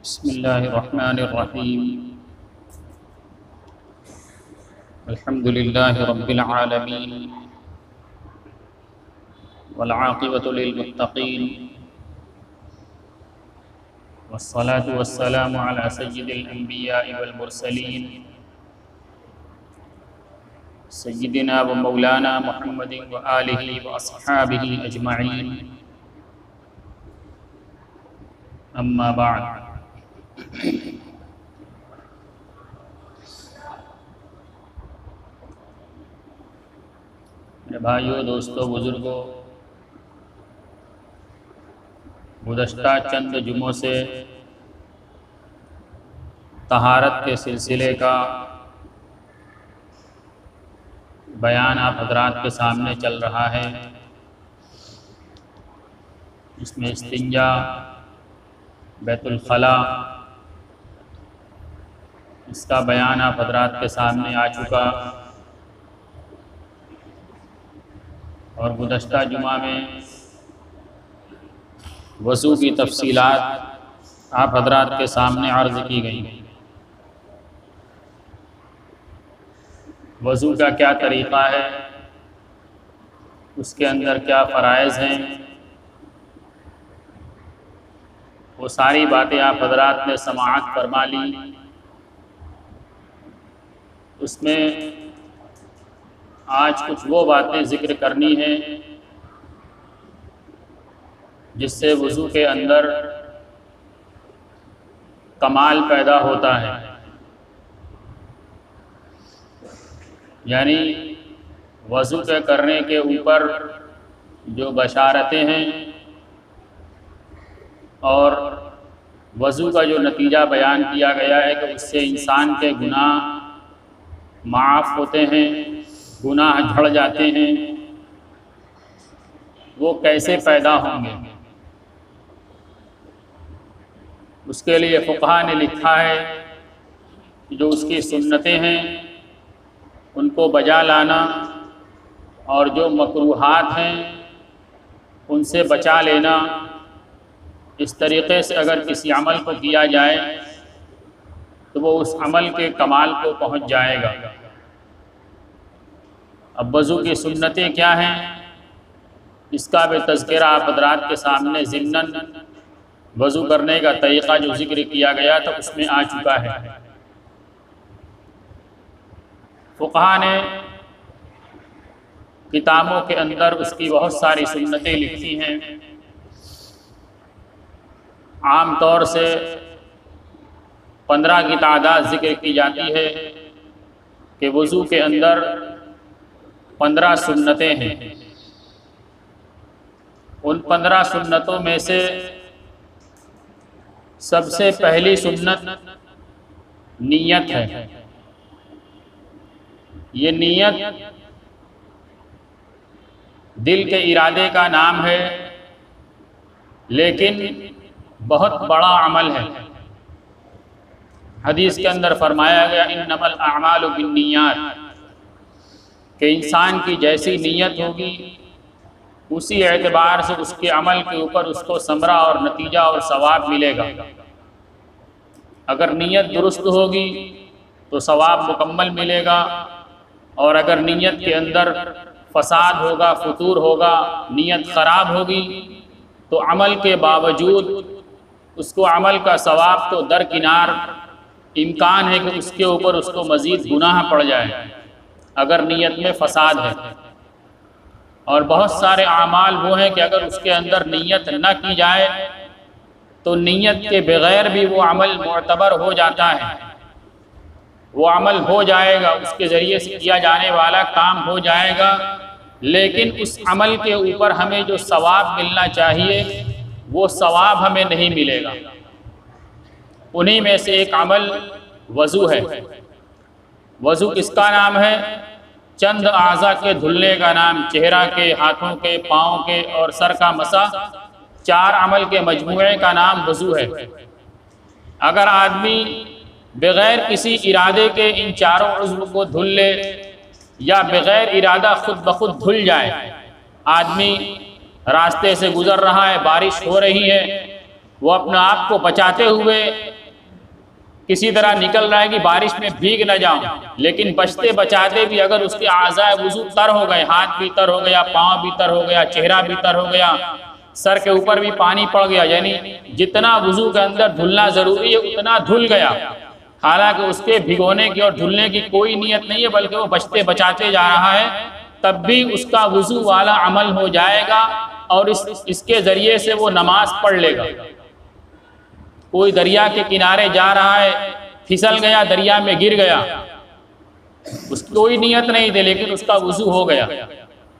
بسم الله الرحمن الرحيم. الحمد لله رب العالمين، والعاقبة للمتقين، والصلاة والسلام على سيد الأنبياء والمرسلين سيدنا ومولانا محمد وآله وأصحابه أجمعين. أما بعد، میرے بھائیوں، دوستوں، بزرگوں، گزشتہ چند جمعوں سے طہارت کے سلسلے کا بیان آپ حضرات کے سامنے چل رہا ہے، جس میں استنجا، بیت الخلاء، اس کا بیان آپ حضرات کے سامنے آ چکا، اور گزشتہ جمعہ میں وضو کی تفصیلات آپ حضرات کے سامنے عرض کی گئی۔ وضو کا کیا طریقہ ہے، اس کے اندر کیا فرائض ہیں، وہ ساری باتیں آپ حضرات نے سماعت فرما لی۔ اس میں آج کچھ وہ باتیں ذکر کرنی ہیں جس سے وضو کے اندر کمال پیدا ہوتا ہے، یعنی وضو کے کرنے کے اوپر جو بشارتیں ہیں اور وضو کا جو نتیجہ بیان کیا گیا ہے کہ اس سے انسان کے گناہ معاف ہوتے ہیں، گناہ جھڑ جاتے ہیں، وہ کیسے پیدا ہوں گے، اس کے لیے فقہا نے لکھا ہے کہ جو اس کی سنتیں ہیں ان کو بجا لانا، اور جو مکروہات ہیں ان سے بچا لینا، اس طریقے سے اگر کسی عمل کو کیا جائے تو وہ اس عمل کے کمال کو پہنچ جائے گا۔ اب وضو کی سنتیں کیا ہیں، اس کا بھی تذکرہ آپ حضرات کے سامنے ضمناً وضو کرنے کا طریقہ جو ذکر کیا گیا تھا اس میں آ چکا ہے۔ فقہا نے کتابوں کے اندر اس کی بہت ساری سنتیں لکھی ہیں۔ عام طور سے 15 کی تعداد ذکر کی جاتی ہے کہ وضو کے اندر 15 سنتیں ہیں۔ ان 15 سنتوں میں سے سب سے پہلی سنت نیت ہے۔ یہ نیت دل کے ارادے کا نام ہے، لیکن بہت بڑا عمل ہے۔ حدیث کے اندر فرمایا گیا انما الاعمال بالنیات، کہ انسان کی جیسی نیت ہوگی اسی اعتبار سے اس کے عمل کے اوپر اس کو ثمرہ اور نتیجہ اور ثواب ملے گا۔ اگر نیت درست ہوگی تو ثواب مکمل ملے گا، اور اگر نیت کے اندر فساد ہوگا، فتور ہوگا، نیت خراب ہوگی تو عمل کے باوجود اس کو عمل کا ثواب تو درکنار، امکان ہے کہ اس کے اوپر اس کو مزید گناہ پڑ جائے اگر نیت میں فساد ہے۔ اور بہت سارے اعمال وہ ہیں کہ اگر اس کے اندر نیت نہ کی جائے تو نیت کے بغیر بھی وہ عمل معتبر ہو جاتا ہے، وہ عمل ہو جائے گا، اس کے ذریعے سے کیا جانے والا کام ہو جائے گا، لیکن اس عمل کے اوپر ہمیں جو ثواب ملنا چاہیے وہ ثواب ہمیں نہیں ملے گا۔ انہی میں سے ایک عمل وضو ہے۔ وضو کس کا نام ہے؟ چند اعضاء کے دھلنے کا نام، چہرہ کے، ہاتھوں کے، پاؤں کے اور سر کا مسح، 4 عمل کے مجموعے کا نام وضو ہے۔ اگر آدمی بغیر کسی ارادے کے ان 4 عضو کو دھل لے یا بغیر ارادہ خود بخود دھل جائے، آدمی راستے سے گزر رہا ہے، بارش ہو رہی ہے، وہ اپنے آپ کو بچاتے ہوئے کسی طرح نکل رہا ہے کہ بارش میں بھیگ نہ جاؤں، لیکن بچتے بچاتے بھی اگر اس کے اعضاء وضو تر ہو گئے، ہاتھ بھی تر ہو گیا، پاؤں بھی تر ہو گیا، چہرہ بھی تر ہو گیا، سر کے اوپر بھی پانی پڑ گیا، یعنی جتنا وضو کے اندر دھلنا ضروری ہے اتنا دھل گیا، حالانکہ اس کے بھگونے کی اور دھلنے کی کوئی نیت نہیں ہے بلکہ وہ بچتے بچاتے جا رہا ہے، تب بھی اس کا وضو والا عمل ہو جائے گا اور اس کے ذریعے سے وہ نماز پڑھ لے گا۔ کوئی دریا کے کنارے جا رہا ہے، پھسل گیا، دریا میں گر گیا، اس کی کوئی نیت نہیں تھی لیکن اس کا وضو ہو گیا،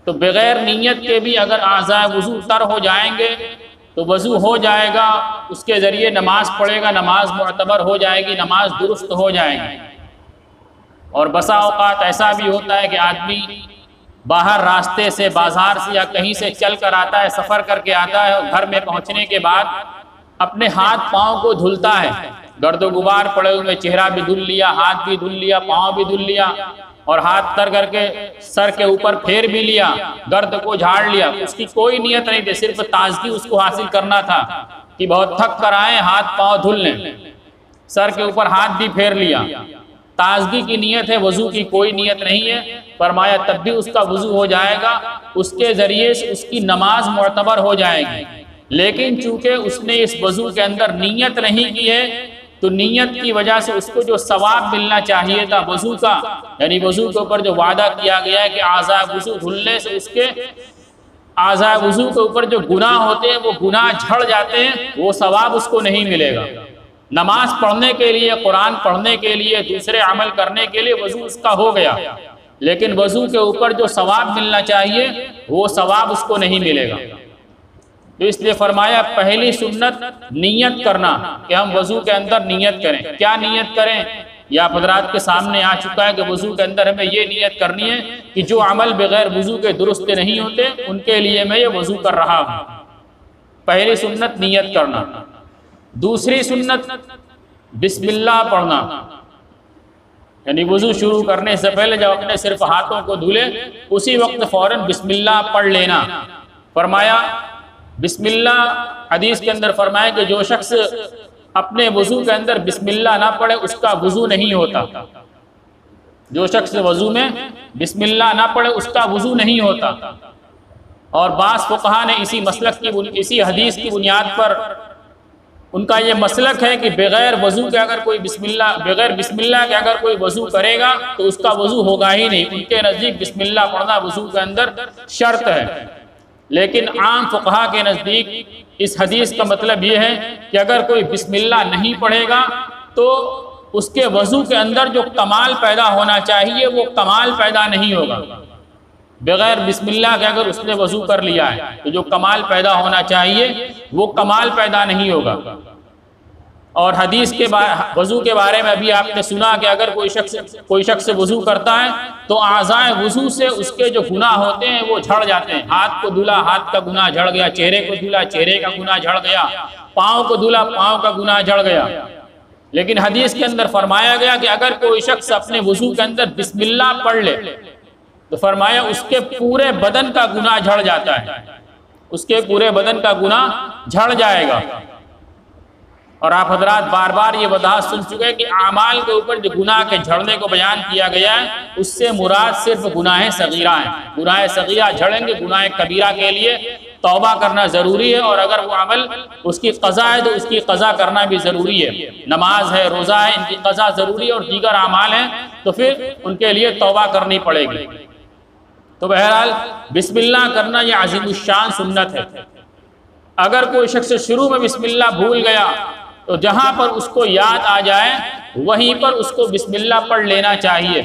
تو بغیر نیت کے بھی اگر اعضاء وضو تر ہو جائیں گے تو وضو ہو جائے گا، اس کے ذریعے نماز پڑھے گا، نماز معتبر ہو جائے گی، نماز درست ہو جائے گی۔ اور بسا اوقات ایسا بھی ہوتا ہے کہ آدمی باہر راستے سے، بازار سے یا کہیں سے چل کر آتا ہے، سفر کر کے آتا ہے، اور گھر میں پہنچنے کے بعد اپنے ہاتھ پاؤں کو دھلتا ہے، گرد و غبار پڑے ہوئے، چہرہ بھی دھل لیا، ہاتھ بھی دھل لیا، پاؤں بھی دھل لیا، اور ہاتھ تر کر کے سر کے اوپر پھیر بھی لیا، گرد کو جھاڑ لیا، اس کی کوئی نیت نہیں تھی، صرف تازگی اس کو حاصل کرنا تھا کہ بہت تھک کر آئے، ہاتھ پاؤں دھل لیں، سر کے اوپر ہاتھ بھی پھیر لیا، تازگی کی نیت ہے، وضو کی کوئی نیت نہیں ہے، فرمایا تب بھی اس کا وضو ہو جائے گا، اس کے ذریعے سے اس کی نماز معتبر ہو جائے گی۔ لیکن چونکہ اس نے اس وضو کے اندر نیت نہیں کی ہے تو نیت کی وجہ سے اس کو جو ثواب ملنا چاہیے تھا وضو کا، یعنی وضو کے اوپر جو وعدہ کیا گیا ہے کہ اعضاء وضو دھلنے سے اس کے اعضاء وضو کے اوپر جو گناہ ہوتے ہیں وہ گناہ جھڑ جاتے ہیں، وہ ثواب اس کو نہیں ملے گا۔ نماز پڑھنے کے لیے، قرآن پڑھنے کے لیے، دوسرے عمل کرنے کے لیے وضو اس کا ہو گیا، لیکن وضو کے اوپر جو ثواب ملنا چاہیے وہ ثواب اس کو نہیں ملے گا۔ تو اس لیے فرمایا پہلی سنت نیت کرنا، کہ ہم وضو کے اندر نیت کریں۔ کیا نیت کریں؟ یا حضرات کے سامنے آ چکا ہے کہ وضو کے اندر ہمیں یہ نیت کرنی ہے کہ جو عمل بغیر وضو کے درست نہیں ہوتے ان کے لیے میں یہ وضو کر رہا ہوں۔ پہلی سنت نیت کرنا۔ دوسری سنت بسم اللہ پڑھنا، یعنی وضو شروع کرنے سے پہلے جب اپنے صرف ہاتھوں کو دھلے اسی وقت فوراً بسم اللہ پڑھ لینا۔ فرمایا بسم اللہ، حدیث کے اندر فرمایا کہ جو شخص اپنے وضو کے اندر بسم اللہ نہ پڑھے اس کا وضو نہیں ہوتا۔ جو شخص وضو میں بسم اللہ نہ پڑھے اس کا وضو نہیں ہوتا۔ اور بعض فقہا نے اسی مسلک کی، اسی حدیث کی بنیاد پر ان کا یہ مسلک ہے کہ بغیر وضو کے اگر کوئی بغیر بسم اللہ کے اگر کوئی وضو کرے گا تو اس کا وضو ہوگا ہی نہیں۔ ان کے نزدیک بسم اللہ پڑھنا وضو کے اندر شرط ہے، لیکن عام فقہا کے نزدیک اس حدیث کا مطلب یہ ہے کہ اگر کوئی بسم اللہ نہیں پڑھے گا تو اس کے وضو کے اندر جو کمال پیدا ہونا چاہیے وہ کمال پیدا نہیں ہوگا۔ بغیر بسم اللہ کے اگر اس نے وضو کر لیا ہے تو جو کمال پیدا ہونا چاہیے وہ کمال پیدا نہیں ہوگا۔ اور حدیث کے وضو کے بارے میں ابھی آپ نے سنا کہ اگر کوئی شخص وضو کرتا ہے تو اعضاء وضو سے اس کے جو گناہ ہوتے ہیں وہ جھڑ جاتے ہیں۔ ہاتھ کو دھلا، ہاتھ کا گناہ جھڑ گیا، چہرے کو دھلا، چہرے کا گناہ جھڑ گیا، پاؤں کو دھلا، پاؤں کا گناہ جھڑ گیا۔ لیکن حدیث کے اندر فرمایا گیا کہ اگر کوئی شخص اپنے وضو کے اندر بسم اللہ پڑھ لے تو فرمایا اس کے پورے بدن کا گناہ جھڑ جاتا ہے، اس کے پورے بدن کا گناہ جھڑ جائے گا۔ اور آپ حضرات بار بار یہ وضاحت سن چکے کہ اعمال کے اوپر جو گناہ کے جھڑنے کو بیان کیا گیا ہے اس سے مراد صرف گناہ صغیرہ ہیں۔ گناہ صغیرہ جھڑیں گے، گناہ کبیرہ کے لیے توبہ کرنا ضروری ہے، اور اگر وہ عمل اس کی قضا ہے تو اس کی قضا کرنا بھی ضروری ہے۔ نماز ہے، روزہ ہے، ان کی قضا ضروری ہے، اور دیگر اعمال ہیں تو پھر ان کے لیے توبہ کرنی پڑے گی۔ تو بہرحال بسم اللہ کرنا یہ عظیم الشان سنت ہے۔ اگر کوئی شخص شروع میں بسم اللہ بھول گیا تو جہاں پر اس کو یاد آ جائے وہیں پر اس کو بسم اللہ پڑھ لینا چاہیے۔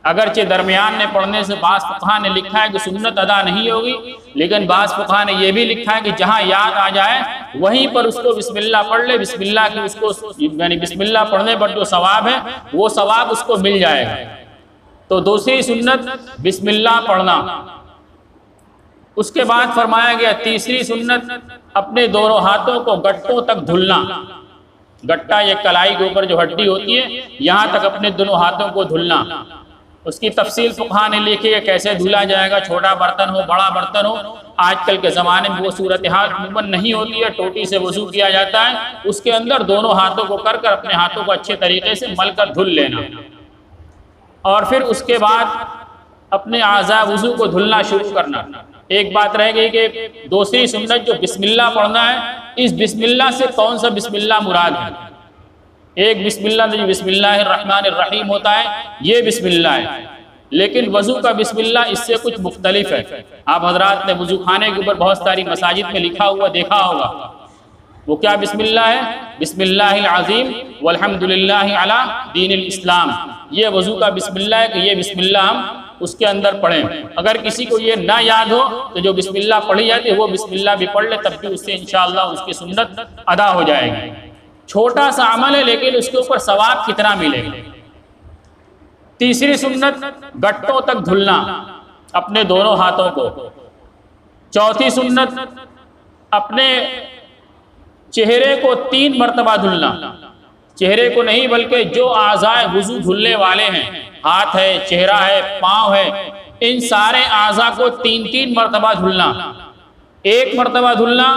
اگرچہ درمیان میں پڑھنے سے بعض فقہا نے لکھا ہے کہ سنت ادا نہیں ہوگی، لیکن بعض فقہا نے یہ بھی لکھا ہے کہ جہاں یاد آ جائے وہیں پر اس کو بسم اللہ پڑھ لے۔ بسم اللہ کی اس کو یعنی بسم اللہ پڑھنے پر جو ثواب ہے وہ ثواب اس کو مل جائے گا۔ تو دوسری سنت بسم اللہ پڑھنا۔ اس کے بعد فرمایا گیا تیسری سنت اپنے دونوں ہاتھوں کو گٹوں تک دھلنا۔ گٹا یہ کلائی کے اوپر جو ہڈی ہوتی ہے یہاں تک اپنے دونوں ہاتھوں کو دھلنا۔ اس کی تفصیل فقہا نے لکھی ہے کیسے دھلا جائے گا، چھوٹا برتن ہو بڑا برتن ہو۔ آج کل کے زمانے میں وہ صورتحال عموماً نہیں ہوتی ہے، ٹوٹی سے وضو کیا جاتا ہے، اس کے اندر دونوں ہاتھوں کو کر اپنے ہاتھوں کو اچھے طریقے سے مل کر دھل لینا، اور پھر اس کے بعد اپنے اعضاء وضو کو دھلنا شروع کرنا۔ ایک بات رہ گئی کہ دوسری سنت جو بسم اللہ پڑھنا ہے، اس بسم اللہ سے کون سا بسم اللہ مراد ہے؟ ایک بسم اللہ جو بسم اللہ الرحمن الرحیم ہوتا ہے یہ بسم اللہ ہے، لیکن وضو کا بسم اللہ اس سے کچھ مختلف ہے۔ آپ حضرات نے وضو خانے کے اوپر بہت ساری مساجد میں لکھا ہوا دیکھا ہوگا، وہ کیا بسم اللہ ہے؟ بسم اللہ العظیم والحمدللہ علی دین الاسلام۔ یہ وضو کا بسم اللہ ہے کہ یہ بسم اللہ ہم اس کے اندر پڑھیں۔ اگر کسی کو یہ نہ یاد ہو تو جو بسم اللہ پڑھی جاتی ہے وہ بسم اللہ بھی پڑھ لے، تب بھی اس سے انشاءاللہ اس کی سنت ادا ہو جائے گی۔ چھوٹا سا عمل ہے لیکن اس کے اوپر ثواب کتنا ملے گا۔ تیسری سنت گٹوں تک دھلنا اپنے دونوں ہاتھوں کو۔ چوتھی سنت اپنے چہرے کو 3 مرتبہ دھلنا، چہرے کو نہیں بلکہ جو اعضاء وضو دھلنے والے ہیں، ہاتھ ہے، چہرہ ہے، پاؤں ہے، ان سارے اعضاء کو 3 مرتبہ دھلنا۔ 1 مرتبہ دھلنا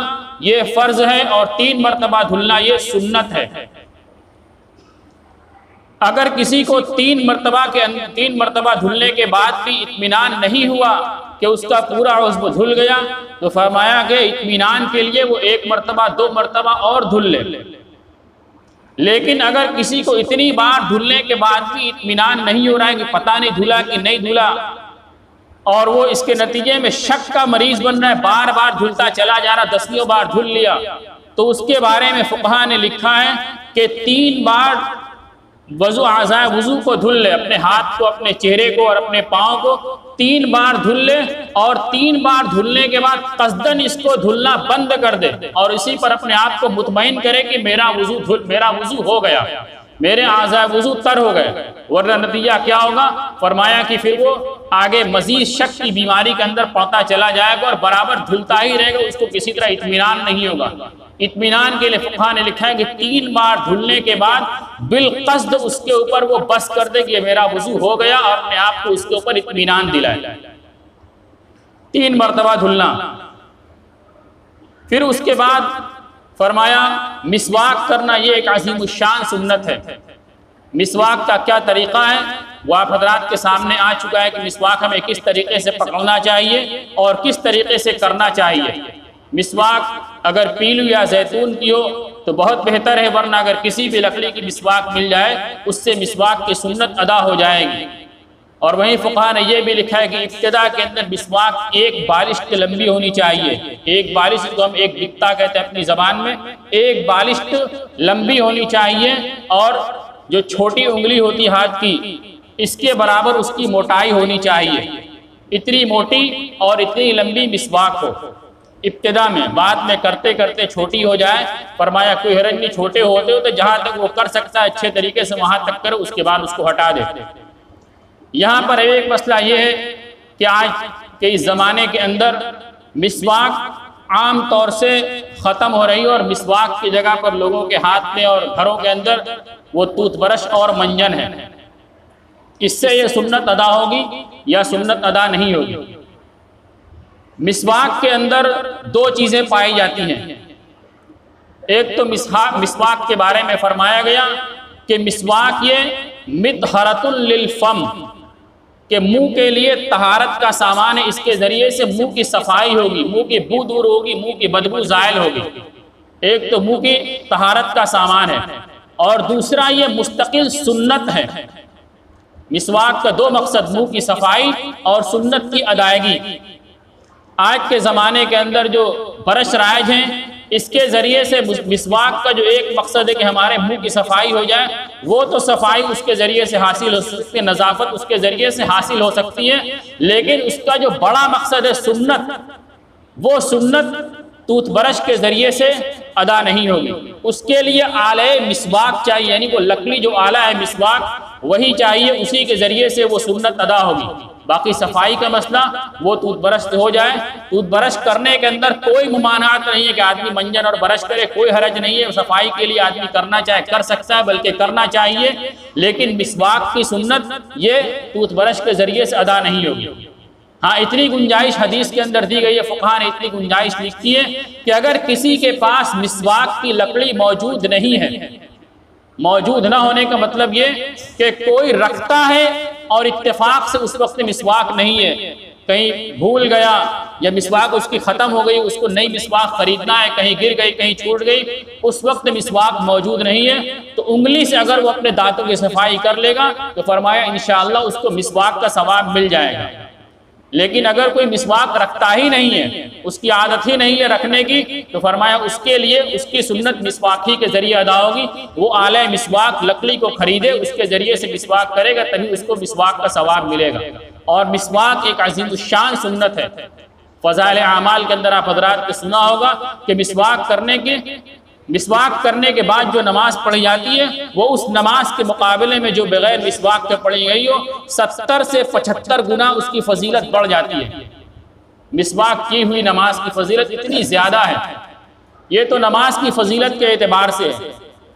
یہ فرض ہے اور 3 مرتبہ دھلنا یہ سنت ہے۔ اگر کسی کو 3 مرتبہ دھلنے کے بعد بھی اطمینان نہیں ہوا کہ اس کا پورا عضو دھل گیا تو فرمایا کہ اطمینان کے لیے وہ 1 مرتبہ 2 مرتبہ اور دھل لے۔ لیکن اگر کسی کو اتنی بار دھلنے کے بعد بھی اطمینان نہیں ہو رہا ہے کہ پتہ نہیں دھلا کہ نہیں دھلا، اور وہ اس کے نتیجے میں شک کا مریض بن رہا ہے، بار بار دھلتا چلا جا رہا، 10ویں بار دھل لیا، تو اس کے بارے میں فقہا نے لکھا ہے کہ 3 بار اعضاء وضو کو دھل لے، اپنے ہاتھ کو، اپنے چہرے کو اور اپنے پاؤں کو 3 بار دھل لے، اور 3 بار دھلنے کے بعد قصداً اس کو دھلنا بند کر دے اور اسی پر اپنے آپ کو مطمئن کرے کہ میرا وضو ہو گیا، میرے اعضاء وضو تر ہو گئے، ورنہ نتیجہ کیا ہوگا؟ فرمایا کہ پھر وہ آگے مزید شک کی بیماری کے اندر پڑتا چلا جائے گا اور برابر دھلتا ہی رہے گا، اس کو کسی طرح اطمینان نہیں ہوگا۔ اطمینان کے لیے فقہا نے لکھا ہے کہ 3 بار دھلنے کے بعد بالقصد اس کے اوپر وہ بس کر دے کہ میرا وضو ہو گیا، اور اپنے آپ کو اس کے اوپر اطمینان دلائے۔ 3 مرتبہ دھلنا۔ پھر اس کے بعد فرمایا مسواک کرنا، یہ ایک عظیم الشان سنت ہے۔ مسواک کا کیا طریقہ ہے وہ آپ حضرات کے سامنے آ چکا ہے کہ مسواک ہمیں کس طریقے سے پکڑنا چاہیے اور کس طریقے سے کرنا چاہیے۔ مسواک اگر پیلو یا زیتون کی ہو تو بہت بہتر ہے، ورنہ اگر کسی بھی لکڑی کی مسواک مل جائے اس سے مسواک کی سنت ادا ہو جائے گی۔ اور وہیں فقہا نے یہ بھی لکھا ہے کہ ابتدا کے اندر مسواک 1 بالشت لمبی ہونی چاہیے۔ 1 بالشت کو ہم 1 بتا کہتے ہیں اپنی زبان میں، 1 بالشت لمبی ہونی چاہیے، اور جو چھوٹی انگلی ہوتی ہاتھ کی اس کے برابر اس کی موٹائی ہونی چاہیے۔ اتنی موٹی اور اتنی لمبی مسواک ہو ابتدا میں، بعد میں کرتے کرتے چھوٹی ہو جائے۔ فرمایا کوئی حرج نہیں، چھوٹے ہوتے ہو تو جہاں تک وہ کر سکتا ہے اچھے طریقے سے وہاں تک کرو، اس کے بعد اس کو ہٹا دے۔ یہاں پر ایک مسئلہ یہ ہے کہ آج کے اس زمانے کے اندر مسواک عام طور سے ختم ہو رہی ہے، اور مسواک کی جگہ پر لوگوں کے ہاتھ میں اور گھروں کے اندر وہ ٹوتھ برش اور منجن ہے۔ اس سے یہ سنت ادا ہوگی یا سنت ادا نہیں ہوگی؟ مسواک کے اندر 2 چیزیں پائی جاتی ہیں۔ ایک تو مسواک کے بارے میں فرمایا گیا کہ مسواک یہ مطہرۃ للفم، کہ منہ کے لیے طہارت کا سامان ہے، اس کے ذریعے سے منہ کی صفائی ہوگی، منہ کی بو دور ہوگی، منہ کی بدبو زائل ہوگی۔ ایک تو منہ کی طہارت کا سامان ہے، اور دوسرا یہ مستقل سنت ہے۔ مسواک کا 2 مقصد، منہ کی صفائی اور سنت کی ادائیگی۔ آج کے زمانے کے اندر جو برش رائج ہیں، اس کے ذریعے سے مسواک کا جو ایک مقصد ہے کہ ہمارے منہ کی صفائی ہو جائے، وہ تو صفائی اس کے ذریعے سے حاصل ہو سکتی ہے، نظافت اس کے ذریعے سے حاصل ہو سکتی ہے، لیکن اس کا جو بڑا مقصد ہے سنت، وہ سنت ٹوتھ برش کے ذریعے سے ادا نہیں ہوگی۔ اس کے لیے آلہ مسواک چاہیے، یعنی وہ لکڑی جو آلہ ہے مسواک وہی چاہیے، اسی کے ذریعے سے وہ سنت ادا ہوگی۔ باقی صفائی کا مسئلہ وہ ٹوتھ برش سے ہو جائے. ٹوتھ برش کرنے کے اندر کوئی ممانعت نہیں ہے کہ آدمی منجن اور برش کرے, کوئی حرج نہیں ہے. صفائی کے لیے آدمی کرنا چاہے کر سکتا ہے, بلکہ کرنا چاہیے, لیکن مسواک کی سنت یہ ٹوتھ برش کے ذریعے سے ادا نہیں ہوگی. ہاں اتنی گنجائش حدیث کے اندر دی گئی ہے, فقہا نے اتنی گنجائش لکھی ہے کہ اگر کسی کے پاس مسواک کی لکڑی موجود نہیں ہے, موجود نہ ہونے کا مطلب یہ کہ کوئی رکھتا ہے اور اتفاق سے اس وقت مسواک نہیں ہے, کہیں بھول گیا یا مسواک اس کی ختم ہو گئی, اس کو نئی مسواک خریدنا ہے, کہیں گر گئی, کہیں چھوٹ گئی, اس وقت مسواک موجود نہیں ہے, تو انگلی سے اگر وہ اپنے دانتوں کی صفائی کر لے گا تو فرمایا انشاءاللہ اس کو مسواک کا ثواب مل جائے گا. لیکن اگر کوئی مسواک رکھتا ہی نہیں ہے, اس کی عادت ہی نہیں ہے رکھنے کی, تو فرمایا اس کے لیے اس کی سنت مسواک ہی کے ذریعے ادا ہوگی. وہ آلہ مسواک لکڑی کو خریدے, اس کے ذریعے سے مسواک کرے گا, تبھی اس کو مسواک کا ثواب ملے گا. اور مسواک ایک عظیم الشان سنت ہے. فضائل اعمال کے اندر آپ حضرات نے سنا ہوگا کہ مسواک کرنے کے بعد جو نماز پڑھی جاتی ہے وہ اس نماز کے مقابلے میں جو بغیر مسواک کے پڑھی گئی ہو 70 سے 75 گنا اس کی فضیلت بڑھ جاتی ہے. مسواک کی ہوئی نماز کی فضیلت اتنی زیادہ ہے. یہ تو نماز کی فضیلت کے اعتبار سے ہے,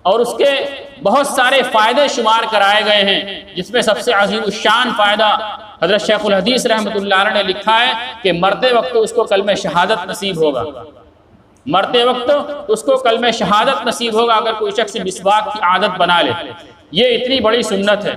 اور اس کے بہت سارے فائدے شمار کرائے گئے ہیں, جس میں سب سے عظیم الشان فائدہ حضرت شیخ الحدیث رحمۃ اللہ علیہ نے لکھا ہے کہ مرتے وقت اس کو کلمہ شہادت نصیب ہوگا. مرتے وقت اس کو کلمہ شہادت نصیب ہوگا اگر کوئی شخص مسواک کی عادت بنا لے. یہ اتنی بڑی سنت ہے.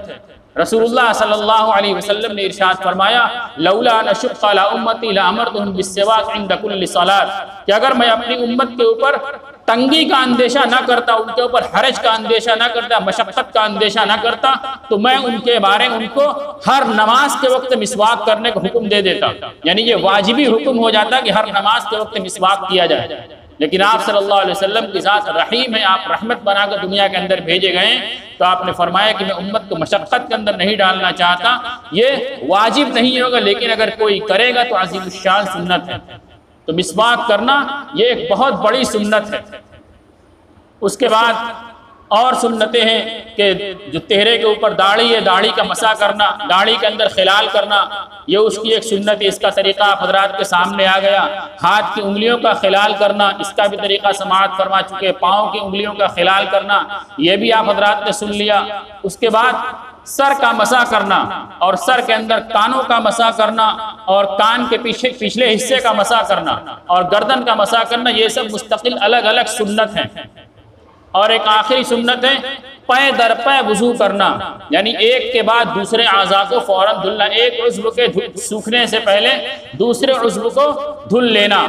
رسول اللہ صلی اللہ علیہ وسلم نے ارشاد فرمایا لولا ان اشق علی امتی لامرتهم بالسواک عند كل صلاۃ, کہ اگر میں اپنی امت کے اوپر تنگی کا اندیشہ نہ کرتا, ان کے اوپر حرج کا اندیشہ نہ کرتا, مشقت کا اندیشہ نہ کرتا, تو میں ان کے بارے ان کو ہر نماز کے وقت مسواک کرنے کا حکم دے دیتا. یعنی یہ واجبی حکم ہو جاتا کہ ہر نماز کے وقت مسواک کیا جائے. لیکن آپ صلی اللہ علیہ وسلم کی ذات رحیم ہے, آپ رحمت بنا کر دنیا کے اندر بھیجے گئے ہیں, تو آپ نے فرمایا کہ میں امت کو مشقت کے اندر نہیں ڈالنا چاہتا. یہ واجب نہیں ہوگا, لیکن اگر کوئی کرے گا تو عظیم الشان سنت ہے. تو مسواک کرنا یہ ایک بہت بڑی سنت ہے. اس کے بعد اور سنتیں ہیں کہ جو چہرے کے اوپر داڑھی ہے, داڑھی کا مسح کرنا, داڑھی کے اندر خلال کرنا, یہ اس کی ایک سنت ہے. اس کا طریقہ آپ حضرات کے سامنے آ گیا. ہاتھ کی انگلیوں کا خلال کرنا, اس کا بھی طریقہ سماعت فرما چکے. پاؤں کی انگلیوں کا خلال کرنا, یہ بھی آپ حضرات نے سن لیا. اس کے بعد سر کا مسح کرنا, اور سر کے اندر کانوں کا مسح کرنا, اور کان کے پچھلے حصے کا مسح کرنا, اور گردن کا مسح کرنا, یہ سب مستقل الگ الگ سنت ہیں. اور ایک آخری سنت ہے پے در پے وضو کرنا, یعنی ایک کے بعد دوسرے اعضاء کو فوراً دھلنا. ایک عضو کے سوکھنے سے پہلے دوسرے عضو کو دھل لینا,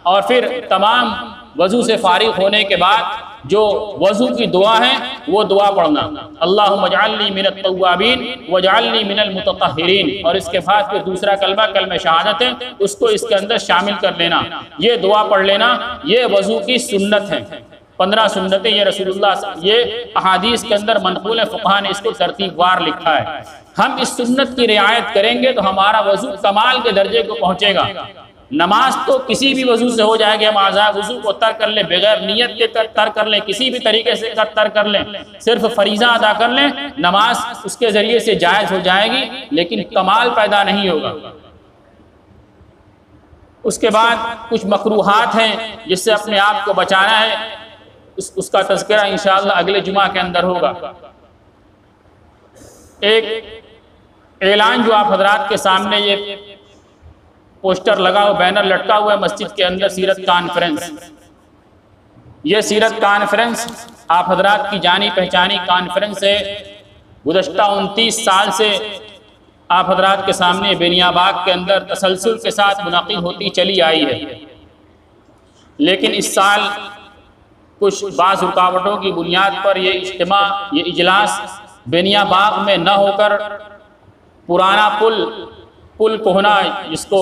اور پھر تمام وضو سے فارغ ہونے کے بعد جو وضو کی دعا ہے وہ دعا پڑھنا, اللہم اجعلنی من التوابین واجعلنی من المتطہرین. اور اس کے بعد پھر دوسرا کلمہ شہادت ہے, اس کو اس کے اندر شامل کر لینا, یہ دعا پڑھ لینا. یہ وضو کی سنت ہے. 15 سنتیں یہ رسول اللہ, یہ احادیث کے اندر منقول ہے, فقہا نے اس کو ترتیب وار لکھا ہے. ہم اس سنت کی رعایت کریں گے تو ہمارا وضو کمال کے درجے کو پہنچے گا. نماز تو کسی بھی وضو سے ہو جائے گی, ہم اعضاء وضو کو ترک کر لیں, بغیر نیت کے ترک کر لیں, کسی بھی طریقے سے ترک کر لیں, صرف فریضہ ادا کر لیں, نماز اس کے ذریعے سے جائز ہو جائے گی, لیکن کمال پیدا نہیں ہوگا. اس کے بعد کچھ مکروہات ہیں جس سے اپنے آپ کو بچانا ہے, اس کا تذکرہ انشاءاللہ اگلے جمعہ کے اندر ہوگا. ایک اعلان جو آپ حضرات کے سامنے یہ پوسٹر لگا ہوا, بینر لٹکا ہوا ہے مسجد کے اندر, سیرت کانفرنس. یہ سیرت کانفرنس آپ حضرات کی جانی پہچانی کانفرنس ہے. گزشتہ 29 سال سے آپ حضرات کے سامنے بینیا باغ کے اندر تسلسل کے ساتھ منعقد ہوتی چلی آئی ہے. لیکن اس سال کچھ بعض رکاوٹوں کی بنیاد پر یہ اجتماع, یہ اجلاس بینیا باغ میں نہ ہو کر پرانا پل کوہنا, جس کو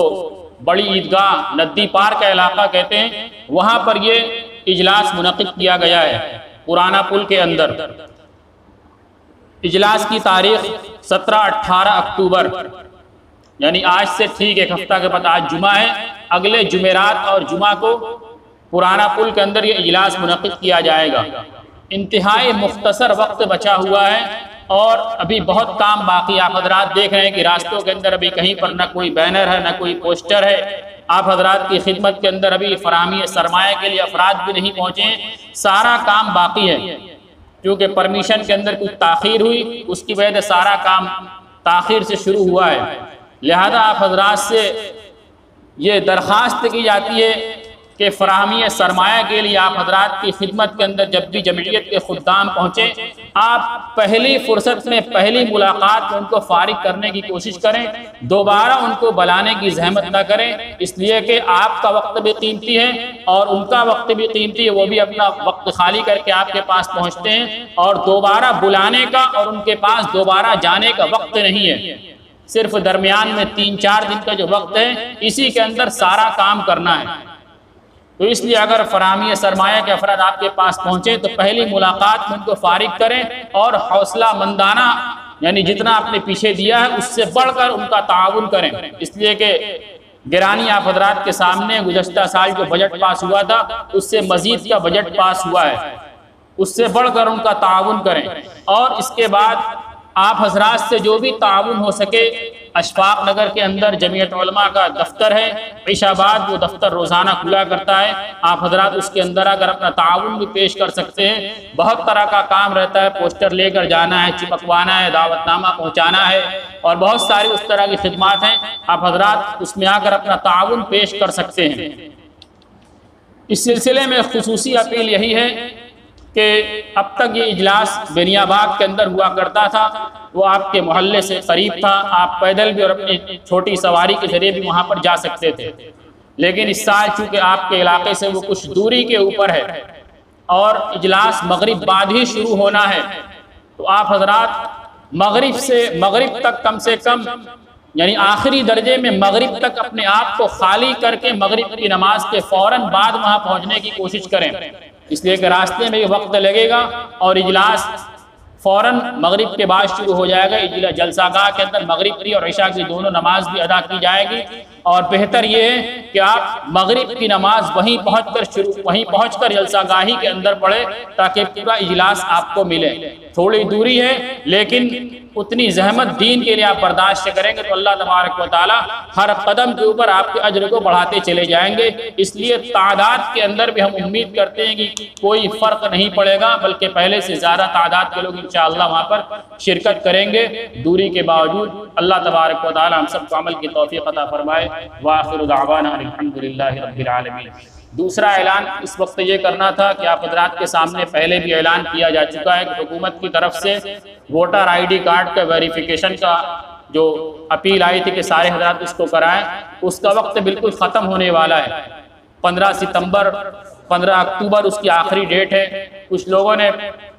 بڑی عیدگاہ ندی پار کا علاقہ کہتے ہیں, وہاں پر یہ اجلاس منعقد کیا گیا ہے پرانا پل کے اندر. اجلاس کی تاریخ 17-18 اکتوبر, یعنی آج سے ٹھیک ایک ہفتہ کے بعد, آج جمعہ ہے, اگلے جمعرات اور جمعہ کو پرانا پل کے اندر یہ اجلاس منعقد کیا جائے گا. انتہائی مختصر وقت بچا ہوا ہے, اور ابھی بہت کام باقی۔ آپ حضرات دیکھ رہے ہیں کہ راستوں کے اندر ابھی کہیں پر نہ کوئی بینر ہے نہ کوئی پوسٹر ہے۔ آپ حضرات کی خدمت کے اندر ابھی فراہمی سرمایہ کے لیے افراد بھی نہیں پہنچے ہیں، سارا کام باقی ہے، کیونکہ پرمیشن کے اندر کچھ تاخیر ہوئی، اس کی وجہ سے سارا کام تاخیر سے شروع ہوا ہے۔ لہذا آپ حضرات سے یہ درخواست کی جاتی ہے کہ فراہمی سرمایہ کے لیے آپ حضرات کی خدمت کے اندر جب بھی جمعیت کے خدام پہنچیں، آپ پہلی فرصت میں پہلی ملاقات میں ان کو فارغ کرنے کی کوشش کریں، دوبارہ ان کو بلانے کی زحمت نہ کریں، اس لیے کہ آپ کا وقت بھی قیمتی ہے اور ان کا وقت بھی قیمتی ہے، وہ بھی اپنا وقت خالی کر کے آپ کے پاس پہنچتے ہیں، اور دوبارہ بلانے کا اور ان کے پاس دوبارہ جانے کا وقت نہیں ہے، صرف درمیان میں 3-4 دن کا جو وقت ہے اسی کے اندر سارا کام کرنا ہے۔ تو اس لیے اگر فراہمی سرمایہ کے افراد آپ کے پاس پہنچے تو پہلی ملاقات میں ان کو فارغ کریں اور حوصلہ مندانہ، یعنی جتنا آپ نے پیچھے دیا ہے اس سے بڑھ کر ان کا تعاون کریں، اس لیے کہ گرانی آپ حضرات کے سامنے گزشتہ سال جو بجٹ پاس ہوا تھا اس سے مزید کا بجٹ پاس ہوا ہے، اس سے بڑھ کر ان کا تعاون کریں۔ اور اس کے بعد آپ حضرات سے جو بھی تعاون ہو سکے، اشفاق نگر کے اندر جمعیت علماء کا دفتر ہے، عشاء بعد وہ دفتر روزانہ کھلا کرتا ہے، آپ حضرات اس کے اندر اگر اپنا تعاون بھی پیش کر سکتے ہیں، بہت طرح کا کام رہتا ہے، پوسٹر لے کر جانا ہے، چپکوانا ہے، دعوت نامہ پہنچانا ہے، اور بہت ساری اس طرح کی خدمات ہیں، آپ حضرات اس میں آ کر اپنا تعاون پیش کر سکتے ہیں۔ اس سلسلے میں خصوصی اپیل یہی ہے کہ اب تک یہ اجلاس بنیا باغ کے اندر ہوا کرتا تھا، وہ آپ کے محلے سے قریب تھا، آپ پیدل بھی اور اپنی چھوٹی سواری کے ذریعے بھی وہاں پر جا سکتے تھے، لیکن اس سال چونکہ آپ کے علاقے سے وہ کچھ دوری کے اوپر ہے اور اجلاس مغرب بعد ہی شروع ہونا ہے، تو آپ حضرات مغرب تک کم سے کم، یعنی آخری درجے میں مغرب تک اپنے آپ کو خالی کر کے مغرب کی نماز کے فوراً بعد وہاں پہنچنے کی کوشش کریں، اس لیے کہ راستے میں وقت لگے گا اور اجلاس فوراً مغرب کے بعد شروع ہو جائے گا۔ جلسہ گاہ کے اندر مغرب کی اور عشاء کی دونوں نماز بھی ادا کی جائے گی، اور بہتر یہ ہے کہ آپ مغرب کی نماز وہیں پہنچ کر جلسہ گاہی کے اندر پڑھیں تاکہ پورا اجلاس آپ کو ملے۔ تھوڑی دوری ہے لیکن اتنی زحمت دین کے لیے آپ برداشت کریں گے تو اللہ تبارک و تعالی ہر قدم کے اوپر آپ کے اجر کو بڑھاتے چلے جائیں گے۔ اس لیے تعداد کے اندر بھی ہم امید کرتے ہیں کہ کوئی فرق نہیں پڑے گا، بلکہ پہلے سے زیادہ تعداد کے لوگ انشاءاللہ وہاں پر شرکت کریں گے دوری کے باوجود۔ اللہ تبارک و تعالی ہم سب کو عمل کی توفیق عطا فرمائے۔ وآخر دعوانا الحمدللہ رب العالمین۔ دوسرا اعلان اس وقت یہ کرنا تھا کہ آپ حضرات کے سامنے پہلے بھی اعلان کیا جا چکا ہے کہ حکومت کی طرف سے ووٹر آئی ڈی کارڈ کا ویریفیکیشن کا جو اپیل آئی تھی کہ سارے حضرات اس کو کرائیں، اس کا وقت بالکل ختم ہونے والا ہے۔ 15 اکتوبر اس کی آخری ڈیٹ ہے۔ کچھ لوگوں نے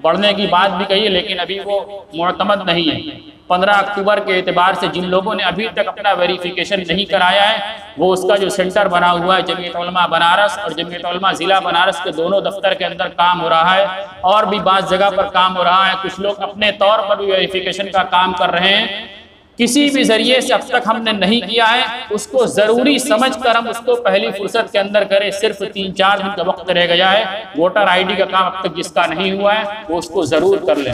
بڑھنے کی بات بھی کہی ہے لیکن ابھی وہ معتمد نہیں ہے۔ 15 اکتوبر کے اعتبار سے جن لوگوں نے ابھی تک اپنا ویریفیکیشن نہیں کرایا ہے، وہ اس کا جو سینٹر بنا ہوا ہے جمعیت علماء بنارس اور جمعیت علماء ضلع بنارس کے دونوں دفتر کے اندر کام ہو رہا ہے، اور بھی بعض جگہ پر کام ہو رہا ہے۔ کچھ لوگ اپنے طور پر بھی ویریفیکیشن کا کام کر رہے ہیں۔ کسی بھی ذریعے سے اب تک ہم نے نہیں کیا ہے، اس کو ضروری سمجھ کر ہم اس کو پہلی فرصت کے اندر کریں۔ صرف 3-4 دن کا وقت رہ گیا ہے، ووٹر آئی ڈی کا کام اب تک جس کا نہیں ہوا ہے وہ اس کو ضرور کر لیں۔